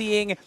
seeing,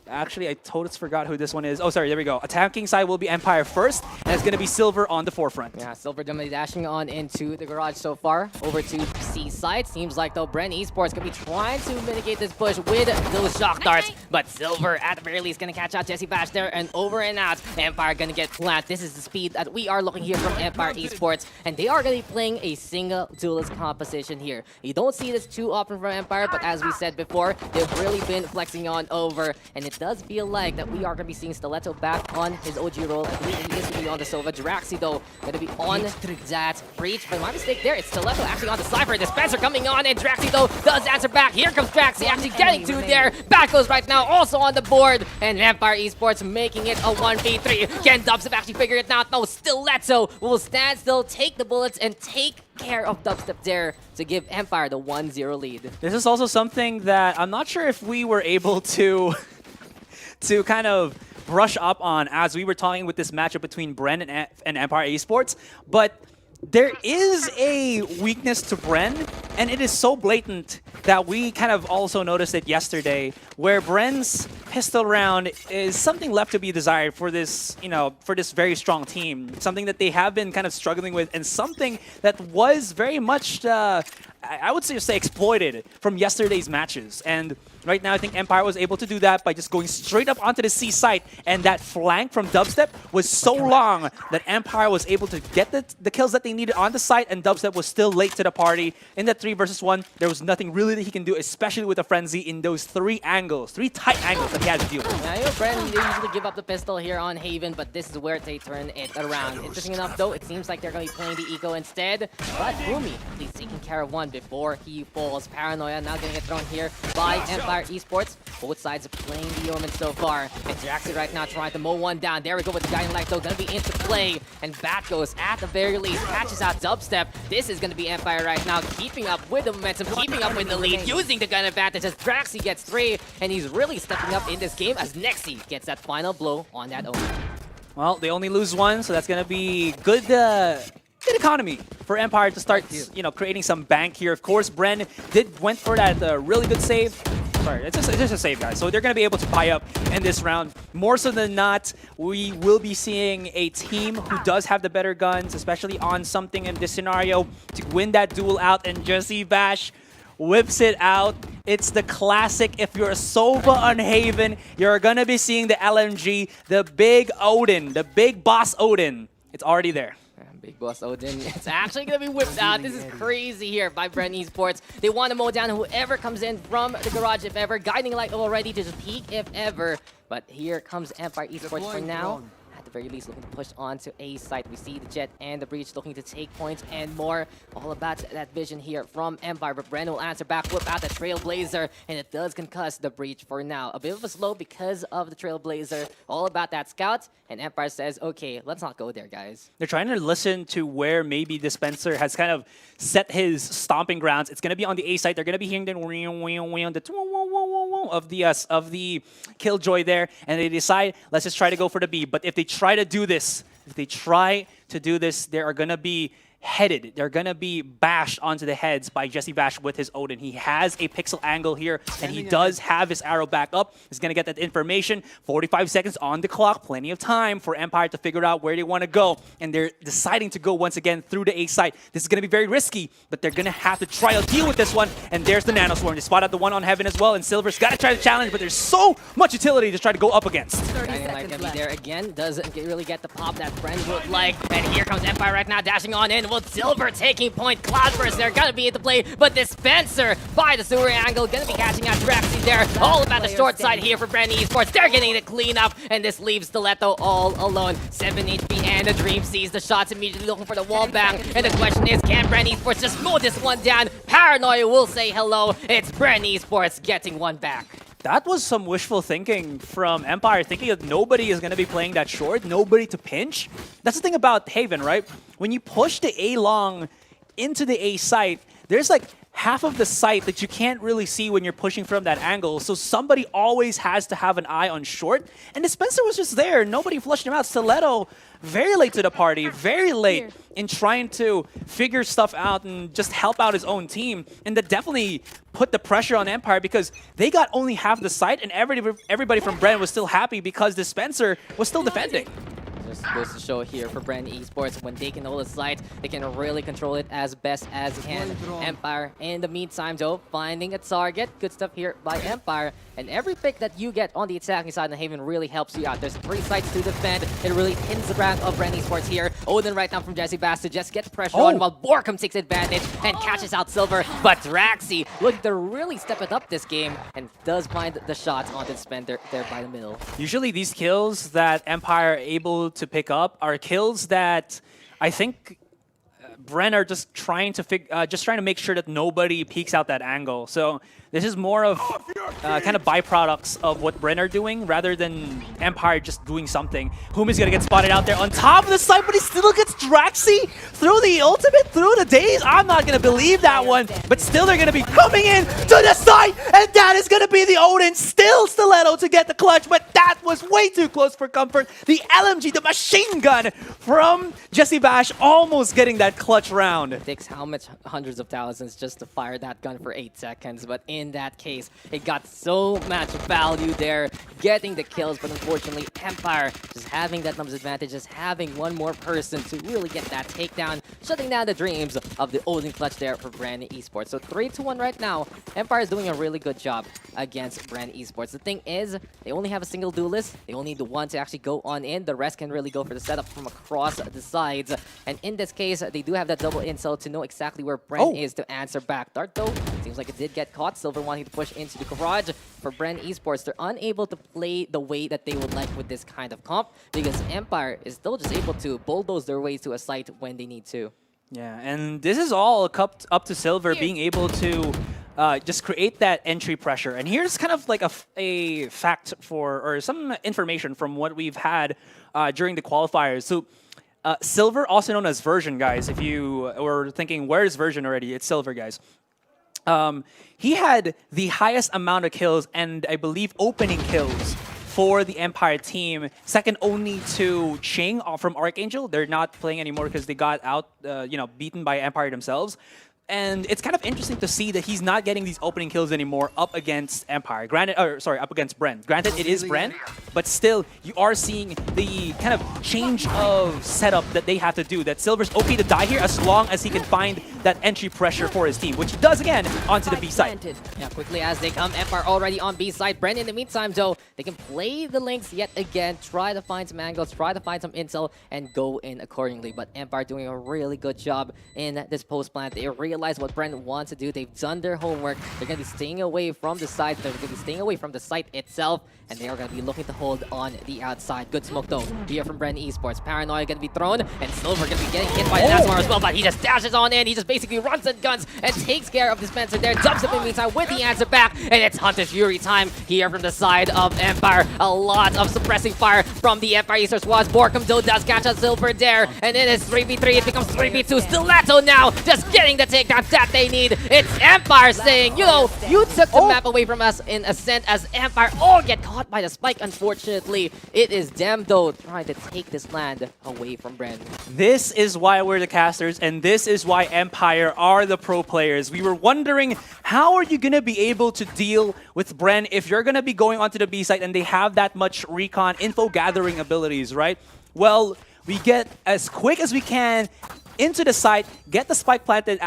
actually, I totally forgot who this one is. Oh, sorry, there we go. Attacking side will be Empire first, and it's going to be Silver on the forefront. Yeah, Silver definitely dashing on into the garage so far. Over to C side. Seems like, though, BREN Esports going to be trying to mitigate this push with those shock darts. But Silver, at the very least, going to catch out Jesse Bash there, and over and out. Empire going to get flat. This is the speed that we are looking here from Empire Esports, and they are going to be playing a single duelist composition here. You don't see this too often from Empire, but as we said before, they've really been flexing on over, and it does feel like that we are going to be seeing Stiletto back on his OG role. I believe he is going to be on the Sova. Jiraxi, though, going to be on that breach. But my mistake there, it's Stiletto actually on the Slifer. Dispenser coming on, and Jiraxi, though, does answer back. Here comes Jiraxi actually getting to there. Back goes right now, also on the board. And Empire Esports making it a 1v3. Can Dubstep actually figure it out? No, Stiletto will stand still, take the bullets, and take care of Dubstep there to give Empire the 1-0 lead. This is also something that I'm not sure if we were able to kind of brush up on as we were talking with this matchup between BREN and Empire Esports, but there is a weakness to BREN, and it is so blatant that we kind of also noticed it yesterday, where BREN's pistol round is something left to be desired for this, for this very strong team. Something that they have been kind of struggling with, and something that was very much, I would say exploited from yesterday's matches. And right now, I think Empire was able to do that by just going straight up onto the C site, and that flank from Dubstep was so long that Empire was able to get the kills that they needed on the site, and Dubstep was still late to the party. In that 3 versus 1, there was nothing really that he can do, especially with a Frenzy in those 3 tight angles that he had to deal with. Yeah, BREN, they usually give up the pistol here on Haven, but this is where they turn it around. Interesting enough, though, it seems like they're going to be playing the Eco instead, but Boomy at least taking care of one before he falls. Paranoia now getting it thrown here by Empire Esports. Both sides are playing the Yeoman so far. And Jiraxi right now trying to mow one down. There we go with the Guiding Light, though, going to be into play. And Bat goes at the very least, catches out Dubstep. This is going to be Empire right now, keeping up with the momentum, keeping up with the lead, using the gun advantage as Jiraxi gets 3. And he's really stepping up in this game as Nexi gets that final blow on that Omen. Well, they only lose 1, so that's going to be good. Good economy for Empire to start, creating some bank here. Of course, BREN went for that really good save. Sorry, it's just a save, guys. So they're going to be able to buy up in this round. More so than not, we will be seeing a team who does have the better guns, especially on something in this scenario, to win that duel out. And Jesse Bash whips it out. It's the classic. If you're a Sova on Haven, you're going to be seeing the LMG, the big Odin, the big boss Odin. It's already there. Big Boss Odin, it's actually going to be whipped out. This is crazy here by BREN Esports. They want to mow down whoever comes in from the garage if ever. Guiding Light already to just peek if ever. But here comes Empire Esports for now. At the very least, looking to push on to A site. We see the Jet and the Breach looking to take points and more. All about that vision here from Empire. But BREN will answer back, whip out the Trailblazer, and it does concuss the Breach for now. A bit of a slow because of the Trailblazer. All about that Scout. And Empire says, okay, let's not go there, guys. They're trying to listen to where maybe Dispenser has kind of set his stomping grounds. It's going to be on the A site. They're going to be hearing the of the Killjoy there, and they decide, let's just try to go for the B. But if they try to do this, they are going to be headed. They're going to be bashed onto the heads by Jesse Bash with his Odin. He has a pixel angle here, and he does have his arrow back up. He's going to get that information. 45 seconds on the clock. Plenty of time for Empire to figure out where they want to go. And they're deciding to go once again through the A site. This is going to be very risky, but they're going to have to try to deal with this one. And there's the Nano Swarm. They spot out the one on Heaven as well, and Silver's got to try to challenge, but there's so much utility to try to go up against. Guiding Light going to be there again. Doesn't really get the pop that BREN would like. And here comes Empire right now, dashing on in. With Silver taking point. Cloudburst there, gonna be at the play, but Dispenser by the sewer angle, gonna be catching out Jiraxi there. All about the short side here for BREN Esports. They're getting the cleanup, and this leaves Stiletto all alone. 7 HP, and the Dream sees the shots, immediately looking for the wall bang. And the question is, can BREN Esports just mow this one down? Paranoia will say hello. It's BREN Esports getting one back. That was some wishful thinking from Empire, thinking that nobody is going to be playing that short, nobody to pinch. That's the thing about Haven, right? When you push the A long into the A site, there's like half of the site that you can't really see when you're pushing from that angle. So somebody always has to have an eye on short. And Dispenser was just there. Nobody flushed him out. Stiletto, very late to the party, very late in trying to figure stuff out and just help out his own team. And that definitely put the pressure on Empire because they got only half the site and everybody from BREN was still happy because Dispenser was still defending. Just goes to show here for BREN Esports, when they can hold a site, they can really control it as best as can. Empire, in the meantime, though, finding a target. Good stuff here by Empire. And every pick that you get on the attacking side of the Haven really helps you out. There's 3 sites to defend. It really hits the rank of BREN Esports here. Odin right now from Jesse Bass to just get pressure on, while Borkum takes advantage and catches out Silver. But Draxi looking to really step it up this game and does find the shots on the Dispenser there by the middle. Usually these kills that Empire are able to pick up are kills that I think BREN are just trying to make sure that nobody peeks out that angle. So this is more of kind of byproducts of what BREN are doing rather than Empire just doing something. Humi's gonna get spotted out there on top of the site, but he still gets Draxi through the ultimate, through the daze. I'm not gonna believe that one, but still they're gonna be coming in to the site, and that is gonna be the Odin. Still Stiletto to get the clutch, but that was way too close for comfort. The LMG, the machine gun from Jesse Bash, almost getting that clutch round. It takes how much hundreds of thousands just to fire that gun for 8 seconds, but in that case, it got so much value there, getting the kills, but unfortunately, Empire just having that numbers advantage, just having one more person to really get that takedown, shutting down the dreams of the Odin clutch there for BREN Esports. So 3-1 right now. Empire is doing a really good job against BREN Esports. The thing is, they only have a single duelist. They only need the one to actually go on in. The rest can really go for the setup from across the sides. And in this case, they do have that double intel to know exactly where BREN is to answer back. Dart, though, seems like it did get caught. Silver wanting to push into the garage. For BREN Esports, they're unable to play the way that they would like with this kind of comp because Empire is still just able to bulldoze their way to a site when they need to. Yeah, and this is all up to Silver being able to just create that entry pressure. And here's kind of like a fact or some information from what we've had during the qualifiers. So Silver, also known as Version, guys. If you were thinking, where's Version already? It's Silver, guys. He had the highest amount of kills and I believe opening kills for the Empire team, second only to Ching from Archangel. They're not playing anymore because they got out, beaten by Empire themselves. And it's kind of interesting to see that he's not getting these opening kills anymore up against Empire. Up against BREN. Granted, it is BREN, but still, you are seeing the kind of change of setup that they have to do. That Silver's OP to die here as long as he can find that entry pressure for his team, which he does again onto the B side. Yeah, quickly as they come, Empire already on B side. BREN in the meantime, though, they can play the links yet again, try to find some angles, try to find some intel, and go in accordingly. But Empire doing a really good job in this post plant. They realize what BREN wants to do. They've done their homework. They're going to be staying away from the site. They're going to be staying away from the site itself, and they are going to be looking to hold on the outside. Good smoke, though, here from BREN Esports. Paranoia going to be thrown, and Silver going to be getting hit by Nazmar as well, but he just dashes on in. He just basically runs and guns and takes care of Dispenser there. Dumps him in the meantime with the answer back, and it's Hunter's Fury time here from the side of Empire. A lot of suppressing fire from the Empire Esports squads. Borkum, though, does catch a Silver there, and it is 3v3. It becomes 3v2. Stiletto now just getting the takedown that they need. It's Empire saying, you took the map away from us in Ascent, as Empire all get caught by the spike. Unfortunately, it is them, though, trying to take this land away from BREN. This is why we're the casters, and this is why Empire are the pro players. We were wondering, how are you going to be able to deal with BREN if you're going to be going onto the B site and they have that much recon info gathering abilities, right? Well, we get as quick as we can into the site, get the spike planted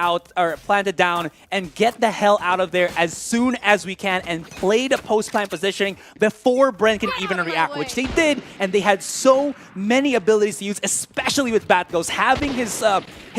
down, and get the hell out of there as soon as we can and play the post-plant positioning before BREN can even react, which they did, and they had so many abilities to use, especially with Bat Ghost, having his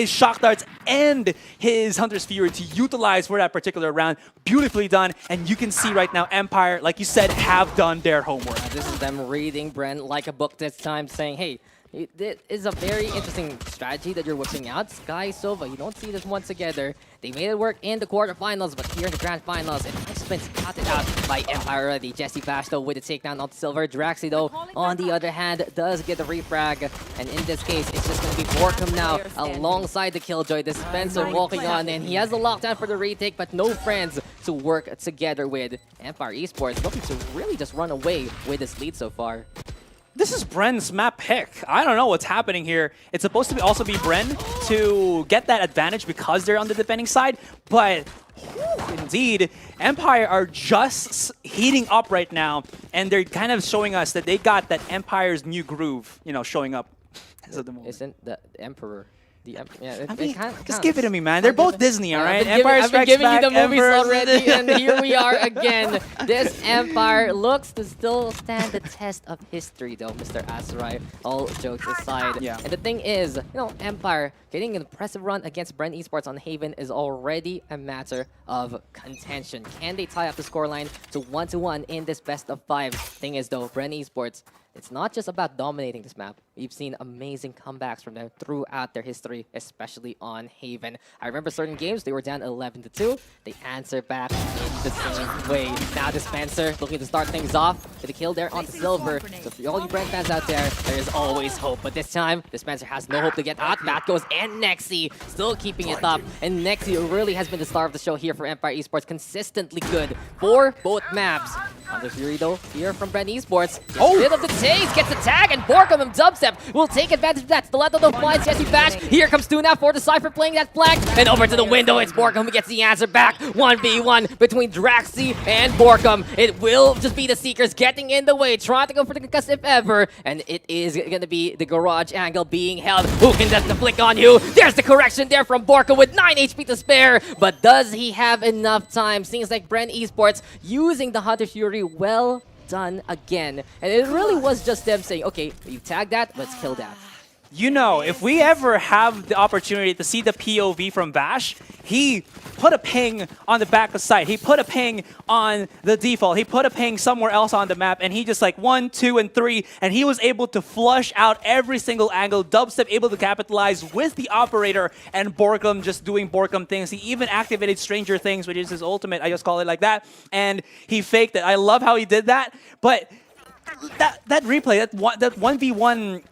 shock darts and his Hunter's Fury to utilize for that particular round. Beautifully done, and you can see right now Empire, like you said, have done their homework. This is them reading BREN like a book this time, saying, hey, it is a very interesting strategy that you're whipping out. Sky, Sova, you don't see this one together. They made it work in the quarterfinals, but here in the grand finals, it looks has been spotted out by Empire already. Jesse Bash, though, with the takedown on Silver. Draxi, though, on the other hand, does get the refrag. And in this case, it's just going to be Borkum now alongside the Killjoy. Dispenser walking on in. He has the lockdown for the retake, but no friends to work together with. Empire Esports looking to really just run away with this lead so far. This is Bren's map pick. I don't know what's happening here. It's supposed to also be Bren to get that advantage because they're on the defending side, but indeed, Empire are just heating up right now, and they're kind of showing us that they got that Empire's new groove, you know, showing up as of the moment. Isn't the Emperor? Yeah, I mean, just give it to me, man. They're both Disney, all right? I've been giving you the movies already, and here we are again. This Empire looks to still stand the test of history, though, Mr. Asarai. All jokes aside. Yeah. And the thing is, you know, Empire getting an impressive run against BREN Esports on Haven is already a matter of contention. Can they tie up the scoreline to 1-1 in this best of 5? Thing is, though, BREN Esports, it's not just about dominating this map. We've seen amazing comebacks from them throughout their history, especially on Haven. I remember certain games, they were down 11-2. They answer back in the same way. Now Dispenser looking to start things off with a kill there on Silver. So for all you BREN fans out there is always hope. But this time, Dispenser has no hope to get out. Back goes and Nexi still keeping it up. And Nexi really has been the star of the show here for Empire Esports. Consistently good for both maps. Under Fury, though, here from BREN Esports. Bit of the taste, gets the tag, and Borkum and Dubstep will take advantage of that. Stiletto, though, finds Jesse Bash. Here comes Tuna for the Cypher playing that flag. And over to the window, it's Borkum who gets the answer back. 1v1 between Draxi and Borkum. It will just be the Seekers getting in the way, trying to go for the concuss if ever. And it is going to be the garage angle being held. Who can just the flick on you? There's the correction there from Borkum with 9 HP to spare. But does he have enough time? Seems like BREN Esports using the Hunter Fury well done again. And it really was just them saying, okay, you tag that, let's kill that. You know, if we ever have the opportunity to see the POV from Bash, he put a ping on the back of sight. He put a ping on the default. He put a ping somewhere else on the map, and he just like 1, 2, and 3, and he was able to flush out every single angle. Dubstep able to capitalize with the operator, and Borkum just doing Borkum things. He even activated Stranger Things, which is his ultimate. I just call it like that, and he faked it. I love how he did that, but that replay, that 1v1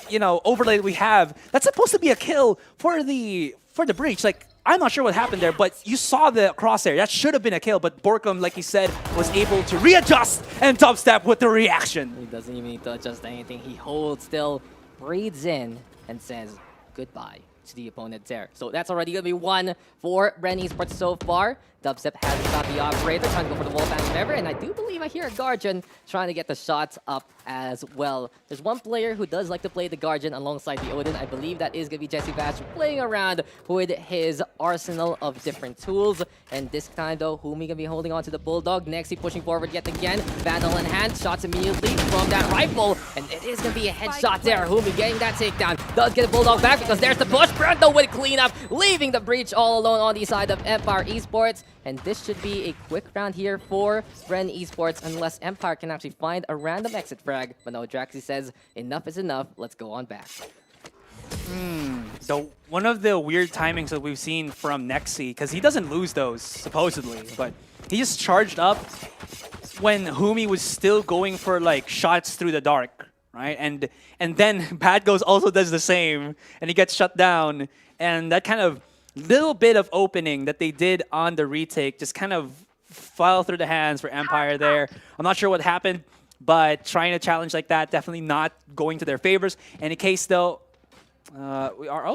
you know, overlay that we have, that's supposed to be a kill for the breach. Like, I'm not sure what happened there, but you saw the crosshair. That should have been a kill, but Borkum, like he said, was able to readjust and Dubstep with the reaction. He doesn't even need to adjust anything. He holds still, breathes in, and says goodbye to the opponent there. So that's already going to be 1 for BREN Esports so far. Dubstep has got the operator trying to go for the wall bang whatever, and I do believe I hear a Guardian trying to get the shots up as well. There's one player who does like to play the Guardian alongside the Odin. I believe that is going to be Jesse Bash playing around with his arsenal of different tools. And this time, though, Humi going to be holding on to the Bulldog. Nexi pushing forward yet again. Vandal in hand, shots immediately from that rifle. And it is going to be a headshot there. Humi getting that takedown. Does get the Bulldog back because there's the push. Brando with cleanup, leaving the breach all alone on the side of Empire Esports. And this should be a quick round here for BREN Esports unless Empire can actually find a random exit frag. But no, Draxi says, enough is enough. Let's go on back. So one of the weird timings that we've seen from Nexi, because he doesn't lose those, supposedly, but he just charged up when Humi was still going for like shots through the dark, right? And then Bad Ghost also does the same, and he gets shut down. And that kind of little bit of opening that they did on the retake just kind of fell through the hands for Empire there. I'm not sure what happened, but trying to challenge like that, definitely not going to their favors. Any case, though,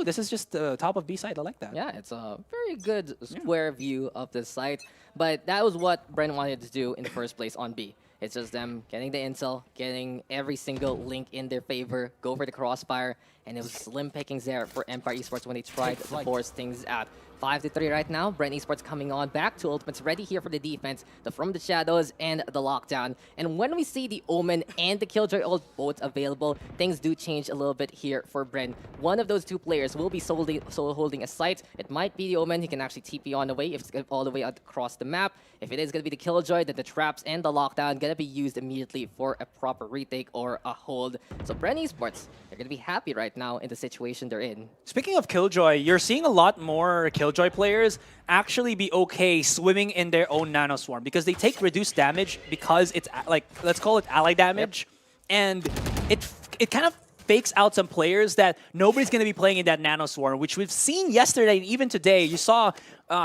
this is just the top of B side. I like that. Yeah, it's a very good square view of the site. But that was what BREN wanted to do in the first place on B. It's just them getting the intel, getting every single link in their favor, go for the crossfire, and it was slim pickings there for Empire Esports when they tried to force things out. 5-3 right now. BREN Esports coming on back to ultimates, ready here for the defense, the From the Shadows and the lockdown. And when we see the Omen and the Killjoy ult both available, things do change a little bit here for BREN. One of those two players will be solo holding a site. It might be the Omen. He can actually TP on the way if it's all the way across the the map. If it is going to be the Killjoy, then the traps and the lockdown going to be used immediately for a proper retake or a hold. So BREN Esports, they're going to be happy right now in the situation they're in. Speaking of Killjoy, you're seeing a lot more Killjoy players actually be okay swimming in their own Nano Swarm because they take reduced damage because it's like, let's call it ally damage. And it kind of fakes out some players that nobody's going to be playing in that Nano Swarm, which we've seen yesterday and even today. You saw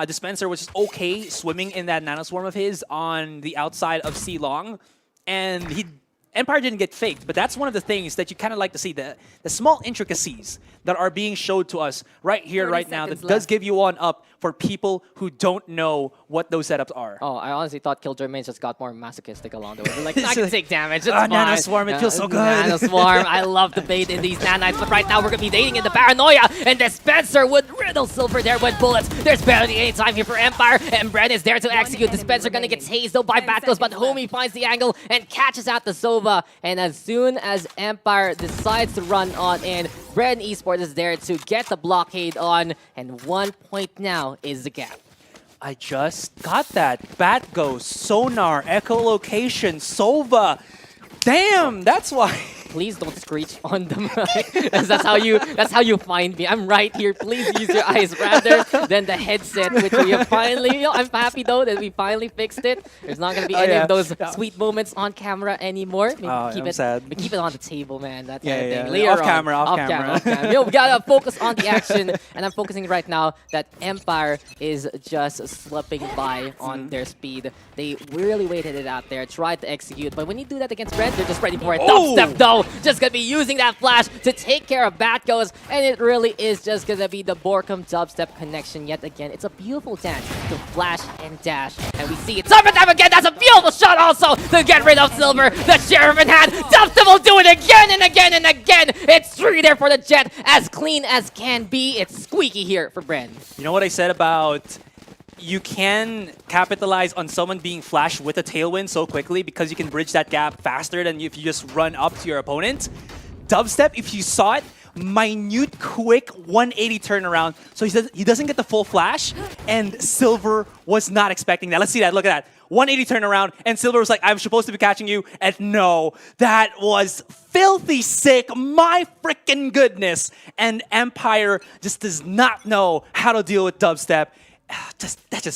Dispenser was just okay swimming in that Nano Swarm of his on the outside of C Long, and Empire didn't get faked, but that's one of the things that you kind of like to see, the small intricacies that are being showed to us right here, right now, that does give you one up for people who don't know what those setups are. Oh, I honestly thought Killjoy mains just got more masochistic along the way. They're like, I can take damage, it's fine. Nano Swarm, it feels so good. Nano Swarm, I love the bait in these nanites, but right now we're going to be dating in the paranoia, and Dispenser would riddle Silver there with bullets. There's barely any time here for Empire, and BREN is there to execute. Dispenser going to get tased though by Batghost, but Homie finds the angle and catches out the Sova. And as soon as Empire decides to run on in, BREN Esports is there to get the blockade on, and 1 point now is the gap. I just got that. Batghost, Sonar, Echolocation, Sova. Damn, that's why. Please don't screech on the mic. that's how you find me. I'm right here. Please use your eyes rather than the headset, which we have finally. I'm happy though that we finally fixed it. There's not gonna be any of those sweet moments on camera anymore. Maybe keep it on the table, man. That kind of thing. Later off camera. Yo, we gotta focus on the action, and I'm focusing right now that Empire is just slipping by on their speed. They really waited it out there, tried to execute, but when you do that against BREN, they're just ready for it. Dubstep though. Just gonna be using that flash to take care of Batghost, and it really is just gonna be the Borkum dubstep connection yet again. It's a beautiful dance to flash and dash, and we see it time and time again. That's a beautiful shot also to get rid of Silver. The Sheriff in hand. Dubstep will do it again and again and again. It's 3 there for the Jet, as clean as can be. It's squeaky here for BREN. You know what I said about you can capitalize on someone being flashed with a tailwind so quickly because you can bridge that gap faster than if you just run up to your opponent. Dubstep, if you saw it, minute, quick 180 turnaround, so he doesn't get the full flash, and Silver was not expecting that. Let's see that, look at that. 180 turnaround, and Silver was like, I'm supposed to be catching you, and no, that was filthy sick, my freaking goodness. And Empire just does not know how to deal with Dubstep. That's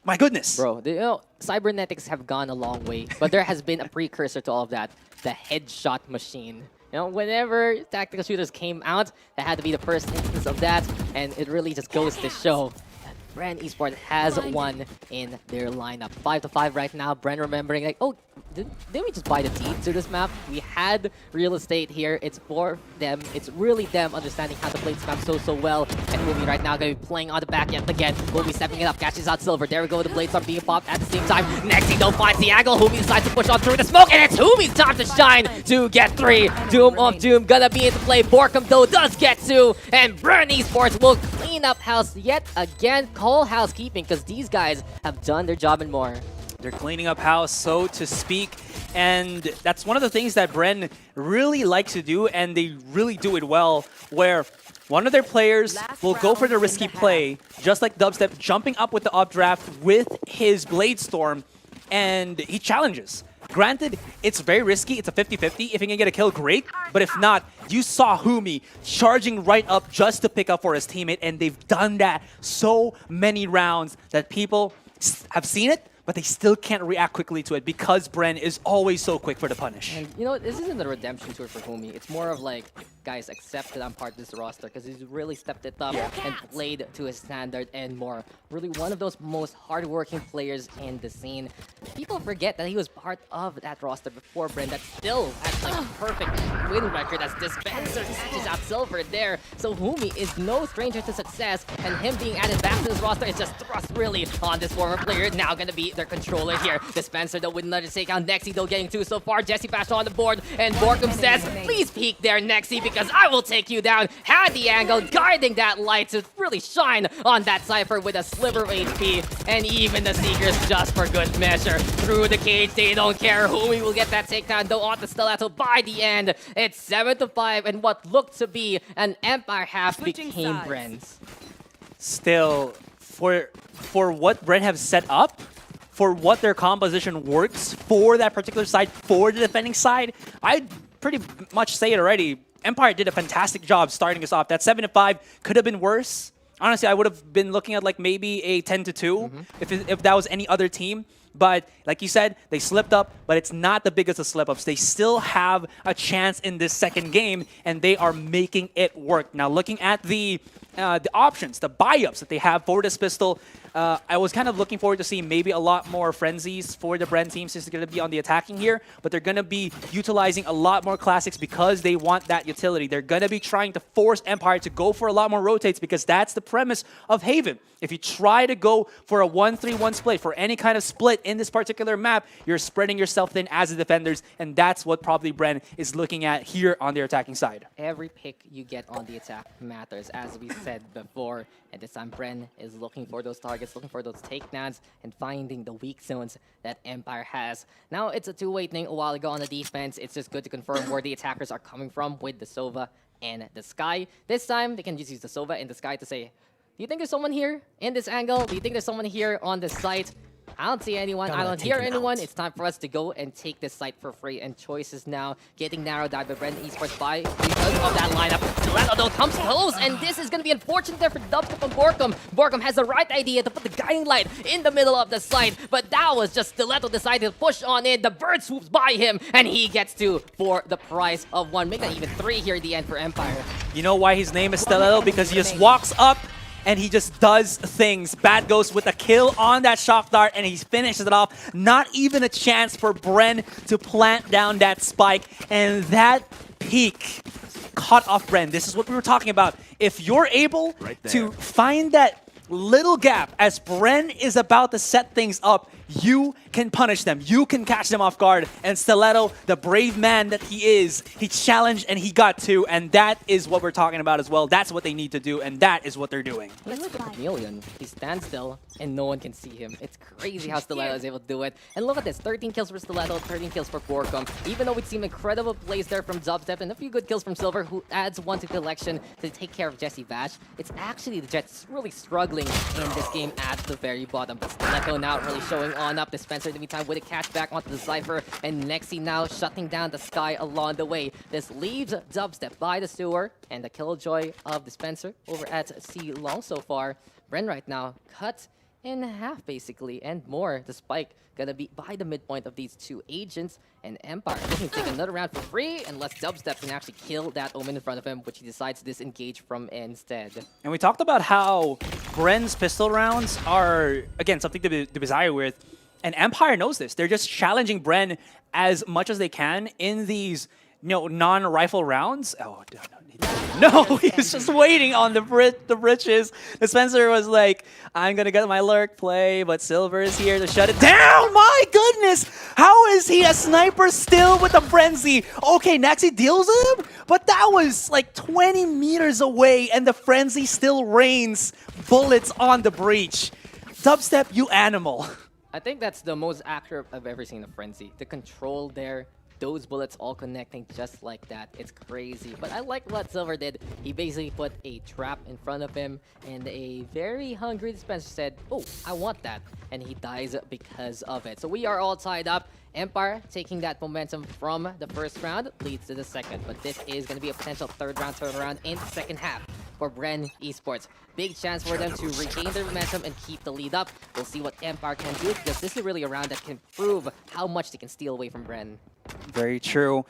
my goodness. Bro, you know, cybernetics have gone a long way, but there has been a precursor to all of that, the headshot machine. You know, whenever tactical shooters came out, that had to be the first instance of that, and it really just goes to show that BREN Esports has one in their lineup. 5-5 right now. BREN remembering, like, oh, didn't we just buy the team to this map? We had real estate here. It's for them. It's really them understanding how to play this map so well. And Humi right now going to be playing on the back end again. Humi stepping it up, catches out Silver. There we go. The blades are being popped at the same time. Nexi though finds the angle. Humi decides to push on through the smoke, and it's Humi's time to shine to get 3. Doom of Doom gonna be into play. Borkum though does get 2, and BREN Esports will clean up house yet again. Call housekeeping because these guys have done their job and more. They're cleaning up house, so to speak, and that's one of the things that BREN really likes to do, and they really do it well, where one of their players will go for the risky play, just like Dubstep, jumping up with the updraft with his Blade Storm, and he challenges. Granted, it's very risky. It's a 50-50. If he can get a kill, great. But if not, you saw Humi charging right up just to pick up for his teammate, and they've done that so many rounds that people have seen it, but they still can't react quickly to it because BREN is always so quick for the punish. And you know, this isn't a redemption tour for Humi. It's more of like, guys, accept that I'm part of this roster because he's really stepped it up and played to his standard and more. Really one of those most hardworking players in the scene. People forget that he was part of that roster before BREN that still has like a perfect win record as Dispenser catches out Silver there. So Humi is no stranger to success, and him being added back to this roster is just thrust really on this former player. Now gonna be their controller here. Dispenser though with another takedown. Nexi though getting 2 so far. Jesse Bash on the board, and Borkum says, please peek there, Nexi, because I will take you down. Had the angle, guiding that light to really shine on that Cypher with a sliver of HP, and even the Seekers just for good measure. Through the cage, they don't care. Humi will get that takedown though on the Stellato by the end. It's 7-5, and what looked to be an Empire half became BREN's. Still, for what BREN have set up, for what their composition works for that particular side, for the defending side, I'd pretty much say it already. Empire did a fantastic job starting us off. That 7-5 could have been worse. Honestly, I would have been looking at like maybe a 10-2 if that was any other team. But like you said, they slipped up, but it's not the biggest of slip-ups. They still have a chance in this second game, and they are making it work. Now, looking at the options, the buy-ups that they have for this pistol, I was kind of looking forward to seeing maybe a lot more frenzies for the BREN team since they're going to be on the attacking here, but they're going to be utilizing a lot more classics because they want that utility. They're going to be trying to force Empire to go for a lot more rotates because that's the premise of Haven. If you try to go for a 1-3-1 split, for any kind of split in this particular map, you're spreading yourself thin as the defenders, and that's what probably BREN is looking at here on their attacking side. Every pick you get on the attack matters, as we said before. And this time, BREN is looking for those targets, looking for those takedowns, and finding the weak zones that Empire has. Now, it's a two-way thing a while ago on the defense. It's just good to confirm where the attackers are coming from with the Sova and the Sky. This time, they can just use the Sova and the Sky to say, do you think there's someone here in this angle? Do you think there's someone here on this site? I don't see anyone. I don't hear anyone. It's time for us to go and take this site for free. And choices now getting narrowed down by BREN Esports by because of that lineup. Stiletto though comes close, and this is going to be unfortunate there for Dubstep and Borkum. Borkum has the right idea to put the guiding light in the middle of the site, but that was just Stiletto decided to push on in. The bird swoops by him, and he gets 2 for the price of 1. Make that even 3 here at the end for Empire. You know why his name is Stiletto? Because he just walks up and he just does things. Bad Ghost with a kill on that shock dart, and he finishes it off. Not even a chance for BREN to plant down that spike, and that peak caught off BREN. This is what we were talking about. If you're able to find that little gap as BREN is about to set things up, you can punish them. You can catch them off guard. And Stiletto, the brave man that he is, he challenged and he got 2. And that is what we're talking about as well. That's what they need to do, and that is what they're doing. Let's look at Chameleon. He stands still and no one can see him. It's crazy how Stiletto is able to do it. And look at this, 13 kills for Stiletto, 13 kills for Borkum. Even though we'd seen incredible plays there from Dubstep and a few good kills from Silver, who adds 1 to collection to take care of Jesse Vash, it's actually the Jets really struggling in this game at the very bottom. But Stiletto now really showing on up. Dispenser in the meantime with a catchback onto the Cypher, and Nexi now shutting down the Sky along the way. This leaves Dubstep by the sewer, and the killjoy of Dispenser over at C Long so far. BREN right now cut in half basically, and more. The spike gonna be by the midpoint of these 2 agents, and Empire looking to take another round for free unless Dubstep can actually kill that Omen in front of him, which he decides to disengage from instead. And we talked about how BREN's pistol rounds are, again, something to be desired with. And Empire knows this. They're just challenging BREN as much as they can in these, non-rifle rounds. Oh, no, he's just waiting on the bridges. The Spencer was like, I'm going to get my lurk play, but Silver is here to shut it down. My goodness, how is he a sniper still with the frenzy? Okay, Naxi deals with him, but that was like 20 meters away, and the frenzy still rains bullets on the breach. Dubstep, you animal. I think that's the most accurate I've ever seen a Frenzy. The control there, those bullets all connecting just like that. It's crazy. But I like what Silver did. He basically put a trap in front of him, and a very hungry Dispenser said, oh, I want that. And he dies because of it. So we are all tied up. Empire taking that momentum from the first round leads to the second. But this is going to be a potential 3rd round turnaround in the second half for BREN Esports. Big chance for them to regain their momentum and keep the lead up. We'll see what Empire can do, because this is really a round that can prove how much they can steal away from BREN. Very true.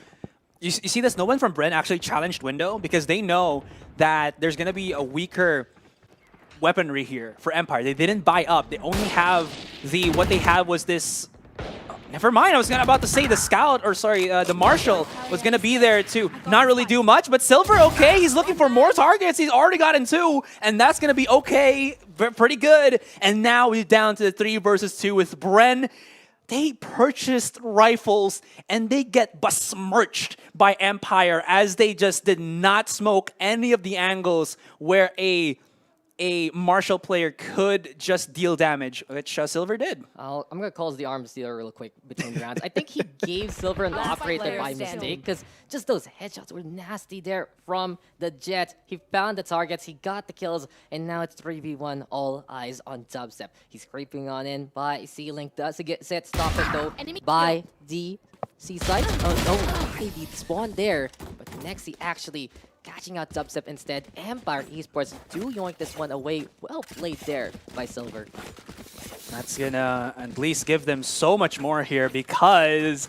You see this? No one from BREN actually challenged Window because they know that there's going to be a weaker weaponry here for Empire. They didn't buy up. They only have what they had was this. Never mind, I was about to say the Scout, or sorry, the Marshal was going to be there to not really do much, but Silver, okay, he's looking for more targets. He's already gotten 2, and that's going to be okay, pretty good. And now we're down to the 3 versus 2 with BREN. They purchased rifles, and they get besmirched by Empire as they just did not smoke any of the angles where a a Marshall player could just deal damage, which Silver did. I'm going to call the arm stealer real quick between rounds. I think he gave Silver an operator by mistake because just those headshots were nasty there from the Jet. He found the targets, he got the kills, and now it's 3v1, all eyes on Dubstep. He's creeping on in by C-Link. Does he get set? Stop it though by the C-side. Oh no, maybe spawned there. But Nexi actually catching out Dubstep instead. Empire Esports do yoink this one away. Well played there by Silver. That's gonna at least give them so much more here because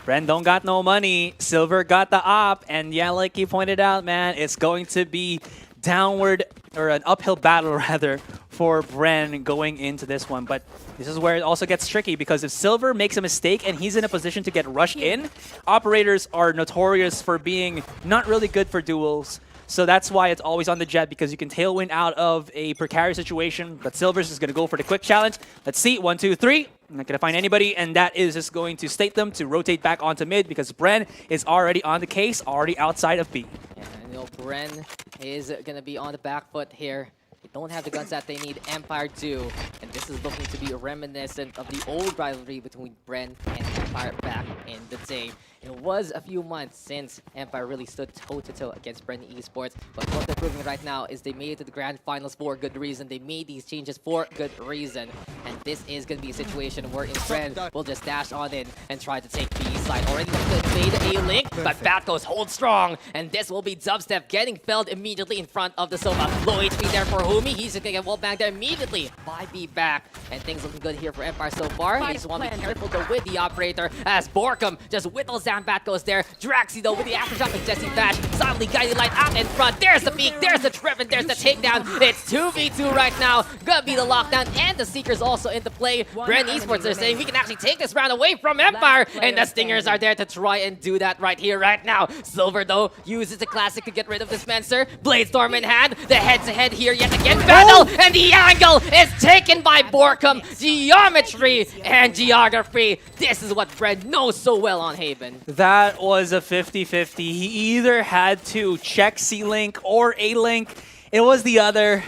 BREN don't got no money. Silver got the op, and yeah, like you pointed out, man, it's going to be downward, or an uphill battle rather, for BREN going into this one. But this is where it also gets tricky because if Silver makes a mistake and he's in a position to get rushed in, operators are notorious for being not really good for duels. So that's why it's always on the Jet, because you can tailwind out of a precarious situation. But Silver's is going to go for the quick challenge. Let's see. 1, 2, 3. I'm not going to find anybody, and that is just going to state them to rotate back onto mid because BREN is already on the case, already outside of B. Yeah, and BREN is going to be on the back foot here. They don't have the guns that they need. Empire do. And this is looking to be reminiscent of the old rivalry between BREN and Empire back in the day. It was a few months since Empire really stood toe-to-toe against BREN Esports, but what they're proving right now is they made it to the Grand Finals for good reason. They made these changes for good reason, and this is going to be a situation where BREN will just dash on in and try to take B side. Already made a link, but Batgos hold strong, and this will be Dubstep getting felled immediately in front of the Sova. Low HP there for Humi. He's going to get wall banged there immediately by B back, and things looking good here for Empire so far. They just want to be careful though with the operator as Borkum just whittles down Batgos there. Draxi though with the aftershock of Jesse Bash. Silently guiding light out in front. There's the peek, there's the trip, and there's the takedown. It's 2v2 right now. Gonna be the lockdown, and the Seekers also into play. BREN Esports are saying we can actually take this round away from Empire, and the Stingers are there to try and do that right here, right now. Silver though uses the classic to get rid of the Spencer. Bladestorm in hand. The head-to-head here yet again. Battle, and the angle is taken by Borkum. Geometry and geography. This is what BREN knows so well on Haven. That was a 50-50. He either had to check C-Link or A-Link. It was the other.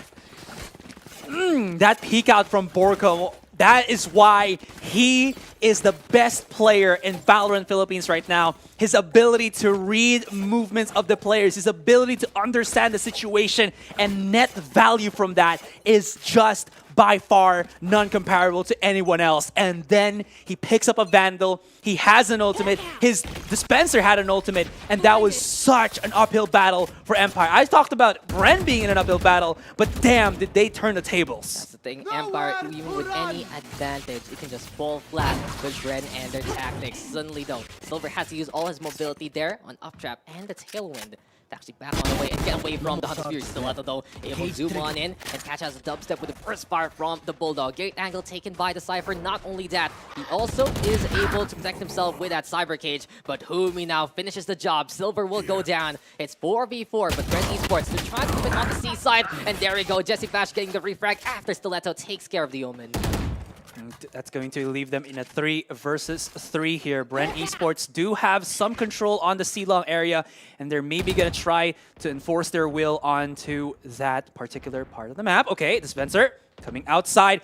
That peek out from Borkum, that is why he is the best player in Valorant Philippines right now. His ability to read movements of the players, his ability to understand the situation and net value from that is just by far non-comparable to anyone else. And then he picks up a Vandal. He has an ultimate. His dispenser had an ultimate, and that was such an uphill battle for Empire. I talked about BREN being in an uphill battle, but damn, did they turn the tables. That's the thing. Empire, even with any advantage, it can just fall flat with BREN and their tactics. Suddenly though, Silver has to use all his mobility there on Uptrap and the Tailwind to actually back on the way and get away from the Hunter's Fury. Stiletto though, able to zoom on in and catch out the Dubstep with the first fire from the Bulldog. Gate angle taken by the Cypher. Not only that, he also is able to protect himself with that Cyber Cage, but Humi now finishes the job. Silver will go down. It's 4v4, but BREN Esports, they're trying to keep it on the C side, and there we go. Jesse Bash getting the refrag after Stiletto takes care of the Omen. That's going to leave them in a 3 versus 3 here. BREN Esports do have some control on the C-Long area, and they're maybe going to try to enforce their will onto that particular part of the map. Okay, Dispenser coming outside.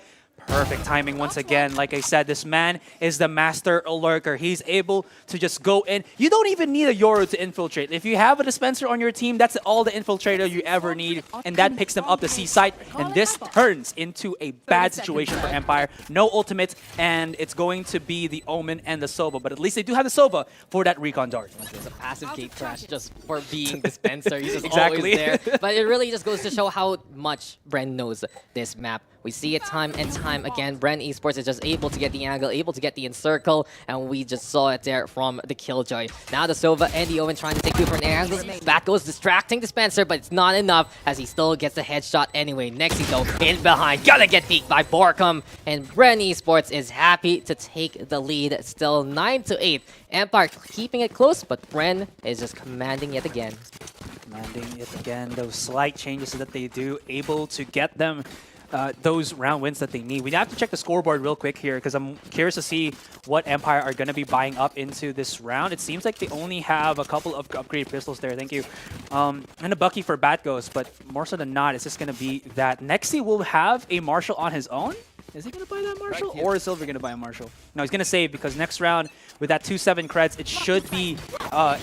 Perfect timing once again. Like I said, this man is the master lurker. He's able to just go in. You don't even need a Yoru to infiltrate. If you have a dispenser on your team, that's all the infiltrator you ever need, and that picks them up the C site. And this turns into a bad situation for Empire. No ultimate, and it's going to be the Omen and the Sova. But at least they do have the Sova for that recon dart. There's a passive gate crash just for being dispenser. He's just exactly always there. But it really just goes to show how much BREN knows this map. We see it time and time again. BREN Esports is just able to get the angle, able to get the encircle, and we just saw it there from the Killjoy. Now the Sova and the Owen trying to take two for an angle. Back goes distracting Dispenser, but it's not enough as he still gets the headshot anyway. Nexi though, in behind, gonna get beat by Borkum, and BREN Esports is happy to take the lead. Still 9-8. Empire keeping it close, but BREN is just commanding it again. Commanding it again. Those slight changes that they do, able to get them those round wins that they need. We have to check the scoreboard real quick here because I'm curious to see what Empire are going to be buying up into this round. It seems like they only have a couple of upgraded pistols there. Thank you. And a Bucky for Bat Ghost, but more so than not, it's just going to be that Nexi will have a Marshall on his own. Is he going to buy that Marshall? Right, yeah. Or is Silver going to buy a Marshall? No, he's going to save because next round, with that 2-7 creds, it should be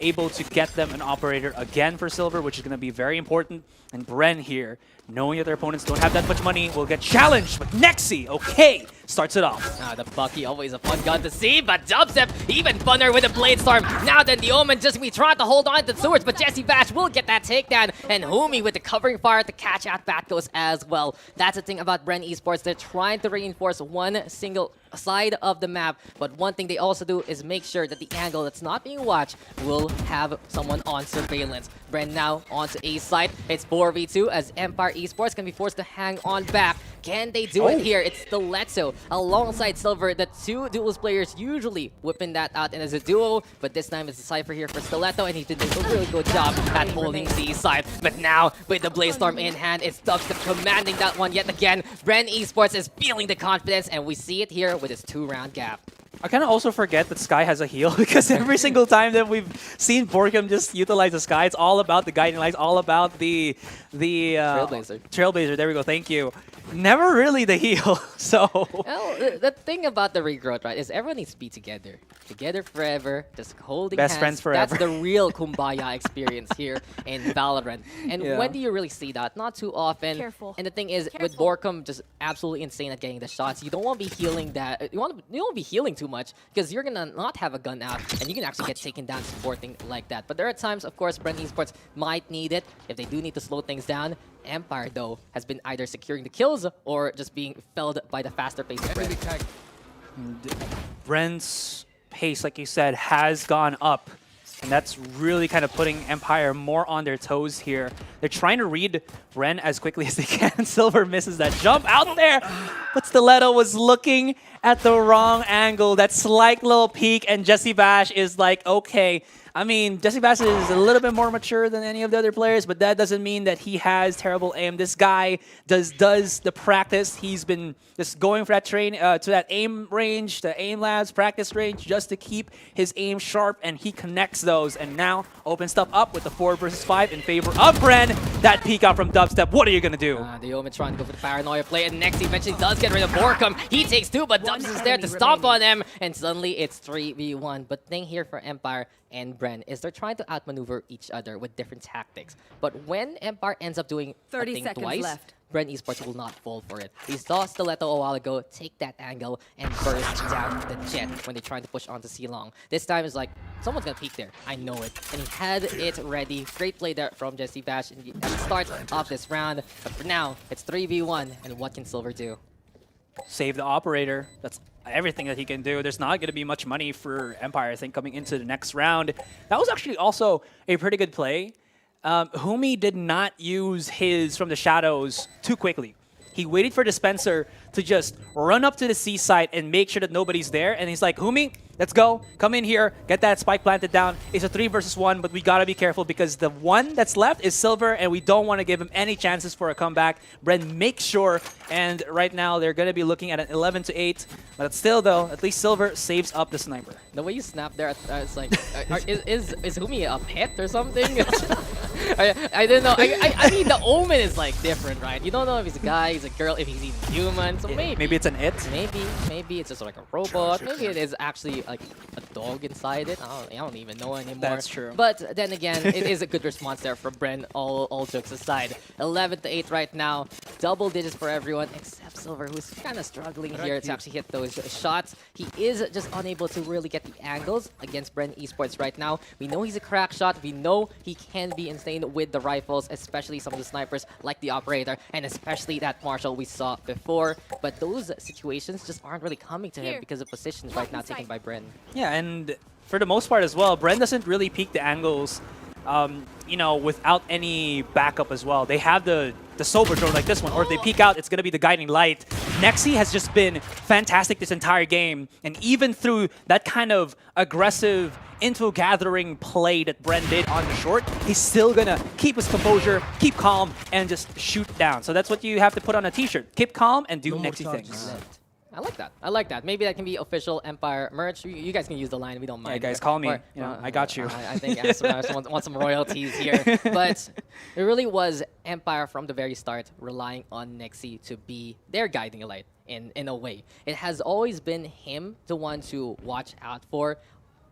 able to get them an operator again for Silver, which is going to be very important. And BREN here, knowing that their opponents don't have that much money, will get challenged. But Nexi, okay, starts it off. The Bucky, always a fun gun to see, but Dubstep even funner with a Blade Storm. Now then, the Omen just be trying to hold on to the swords, but Jesse Bash will get that takedown. And Humi with the covering fire to catch out Batghost as well. That's the thing about BREN Esports. They're trying to reinforce one single side of the map, but one thing they also do is make sure that the angle that's not being watched will have someone on surveillance. BREN now onto A side. It's 4v2 as Empire Esports can be forced to hang on back. Can they do it here? It's Stiletto alongside Silver, the two duels players usually whipping that out and as a duo, but this time it's a Cypher here for Stiletto, and he did a really good job at holding C side. But now with the Blaze Storm in hand, it's Dubstep commanding that one yet again. BREN Esports is feeling the confidence, and we see it here with his 2-round gap. I kind of also forget that Sky has a heal because every single time that we've seen Borkham just utilize the Sky, it's all about the guiding lights, all about the Trailblazer. Trailblazer, there we go, thank you. Never really the heal, so... Well, the thing about the regrowth, right, is everyone needs to be together. Together forever, just holding Best hands. friends forever. That's the real kumbaya experience here in Valorant. And when do you really see that? Not too often. Careful. And the thing is, with Borkham just absolutely insane at getting the shots, you don't want to be healing that. You don't be healing too much because you're gonna not have a gun out, and you can actually get taken down supporting like that. But there are times, of course, BREN Esports might need it if they do need to slow things down. Empire, though, has been either securing the kills or just being felled by the faster pace of BREN. BREN's pace, like you said, has gone up. And that's really kind of putting Empire more on their toes here. They're trying to read BREN as quickly as they can. Silver misses that jump out there. But Stiletto was looking at the wrong angle. That slight little peek, and Jesse Bash is like, okay. I mean, Jesse Bash is a little bit more mature than any of the other players, but that doesn't mean that he has terrible aim. This guy does the practice. He's been just going for that to that aim range, the aim labs practice range, just to keep his aim sharp, and he connects those. And now opens stuff up with the 4 versus 5 in favor of BREN. That peek out from Dubstep. What are you gonna do? The Omen trying to go for the paranoia play, and next he eventually does get rid of Borkham. He takes 2, but Dubs is there to stomp on him, and suddenly it's 3v1. But thing here for Empire and BREN is they're trying to outmaneuver each other with different tactics. But when Empire ends up doing 30 a thing seconds twice, left. BREN Esports will not fall for it. We saw Stiletto a while ago take that angle and burst down the jet when they're trying to push onto C-Long. This time it's like, someone's gonna peek there. I know it. And he had it ready. Great play there from Jesse Bash at the start of this round. But for now, it's 3v1, and what can Silver do? Save the operator. That's everything that he can do. There's not going to be much money for Empire, I think, coming into the next round. That was actually also a pretty good play. Humi did not use his from the shadows too quickly. He waited for Dispenser to just run up to the C site and make sure that nobody's there. And he's like, Humi, let's go. Come in here. Get that spike planted down. It's a 3 versus 1, but we got to be careful because the one that's left is Silver, and we don't want to give him any chances for a comeback. BREN makes sure, and right now they're going to be looking at an 11-8. But still, though, at least Silver saves up the sniper. The way you snap there, it's like, is Humi a pet or something? I don't know. I mean, the Omen is like different, right? You don't know if he's a guy, he's a girl, if he's even human. So Maybe it's an it. Maybe it's just like a robot. Maybe it is actually like a dog inside it. I don't even know anymore. That's true. But then again, it is a good response there from BREN, all jokes aside. 11-8 right now. Double digits for everyone except Silver, who's kind of struggling here to actually hit those shots. He is just unable to really get the angles against BREN Esports right now. We know he's a crack shot. We know he can be insane with the rifles, especially some of the snipers like the Operator, and especially that Marshall we saw before. But those situations just aren't really coming to him because of positions right now taken by BREN. Yeah, and for the most part as well, BREN doesn't really peek the angles, you know, without any backup as well. They have the Sober drone like this one, or if they peek out, it's going to be the guiding light. Nexi has just been fantastic this entire game, and even through that kind of aggressive info gathering play that BREN did on the short, he's still gonna keep his composure, keep calm, and just shoot down. So that's what you have to put on a t-shirt. Keep calm and do Nexy things. I like that. I like that. Maybe that can be official Empire merch. You guys can use the line. We don't mind. Yeah, guys, call me. I got you. I think Aspermers want some royalties here. But it really was Empire from the very start relying on Nexy to be their guiding light in a way. It has always been him the one to watch out for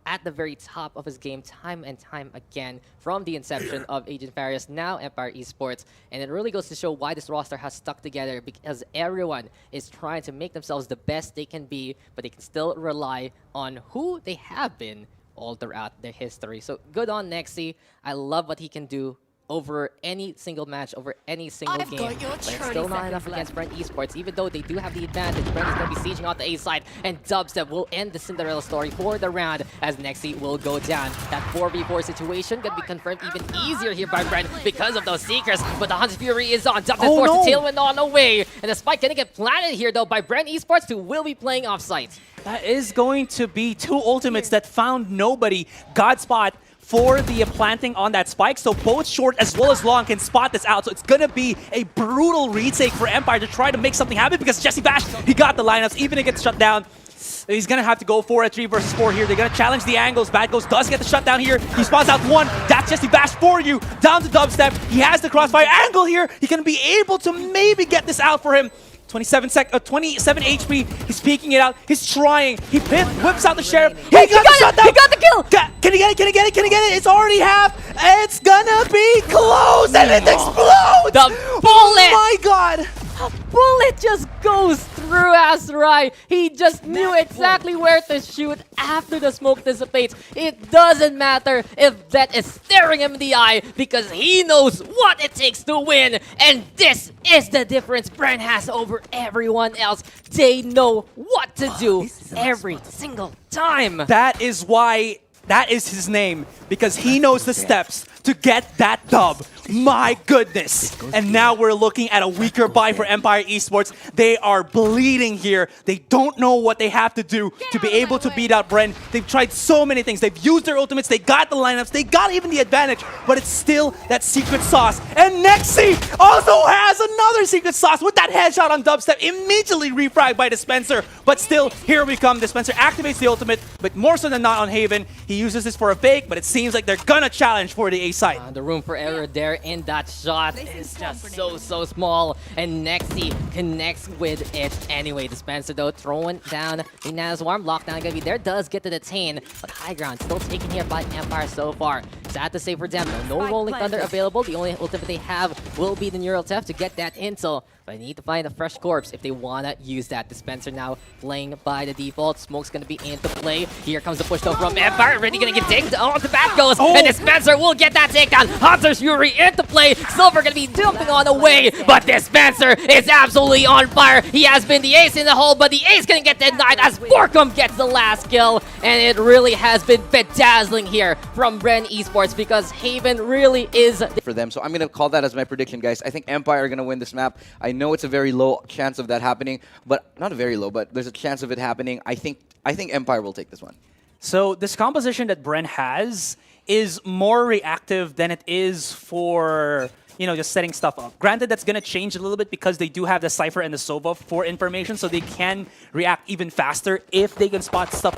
at the very top of his game time and time again from the inception of Agent Farius, now Empire Esports. And it really goes to show why this roster has stuck together, because everyone is trying to make themselves the best they can be, but they can still rely on who they have been all throughout their history. So good on Nexy. I love what he can do over any single match, over any single game. But it's still not enough against BREN Esports, even though they do have the advantage. BREN is going to be sieging out the A side, and Dubstep will end the Cinderella story for the round as Nexy will go down. That 4v4 situation going to be confirmed even easier here by BREN because of those Seekers, but the Hunter's Fury is on. Dubstep forced the Tailwind on away, and the spike going to get planted here though by BREN Esports, who will be playing offsite. That is going to be two ultimates that found nobody. Godspot for the planting on that spike, so both short as well as long can spot this out. So it's gonna be a brutal retake for Empire to try to make something happen, because Jesse Bash, he got the lineups, even if it gets shut down. He's gonna have to go for a 3 versus 4 here. They're gonna challenge the angles. Bad Ghost does get the shutdown here. He spawns out one. That's Jesse Bash for you. Down to Dubstep. He has the crossfire angle here. He's gonna be able to maybe get this out for him. 27 HP. He's peeking it out. He's trying. He whips out the Sheriff. He got the shutdown. He got the kill. Can he get it? Can he get it? Can he get it? It's already half. It's gonna be close, and it explodes. The bullet. Oh my God. A bullet just goes through Azurai. He just knew exactly where to shoot after the smoke dissipates. It doesn't matter if that is staring him in the eye, because he knows what it takes to win. And this is the difference BREN has over everyone else. They know what to do every single time. That is why that is his name, because he knows the steps to get that dub. My goodness. And now we're looking at a weaker buy for Empire Esports. They are bleeding here. They don't know what they have to do to be able to beat out BREN. They've tried so many things. They've used their ultimates. They got the lineups. They got even the advantage. But it's still that secret sauce. And Nexy also has another secret sauce with that headshot on Dubstep. Immediately refragged by Dispenser. But still, here we come. Dispenser activates the ultimate, but more so than not on Haven. He uses this for a fake, but it seems like they're gonna challenge for the A site. The room for error there in that shot is just so small, and Nexy connects with it anyway. Dispenser though throwing down the Nanaswarm. Lockdown gonna be there, does get to detain, but high ground still taken here by Empire so far. Sad to say for them though, no Rolling Thunder available. The only ultimate they have will be the Neural Theft to get that intel. But I need to find a fresh corpse if they want to use that. Dispenser now playing by the default. Smoke's going to be into play. Here comes the push though from Empire. Already going to get dinged on the Bat Ghost. And Dispenser will get that takedown. Hunter's Fury into play. Silver going to be dumping on the way. But Dispenser is absolutely on fire. He has been the ace in the hole, but the ace going to get denied as Borkum gets the last kill. And it really has been bedazzling here from BREN Esports, because Haven really is for them. So I'm going to call that as my prediction, guys. I think Empire are going to win this map. I know it's a very low chance of that happening, but not very low, but there's a chance of it happening. I think Empire will take this one. So this composition that BREN has is more reactive than it is for, you know, just setting stuff up. Granted, that's going to change a little bit because they do have the Cypher and the Sova for information, so they can react even faster if they can spot stuff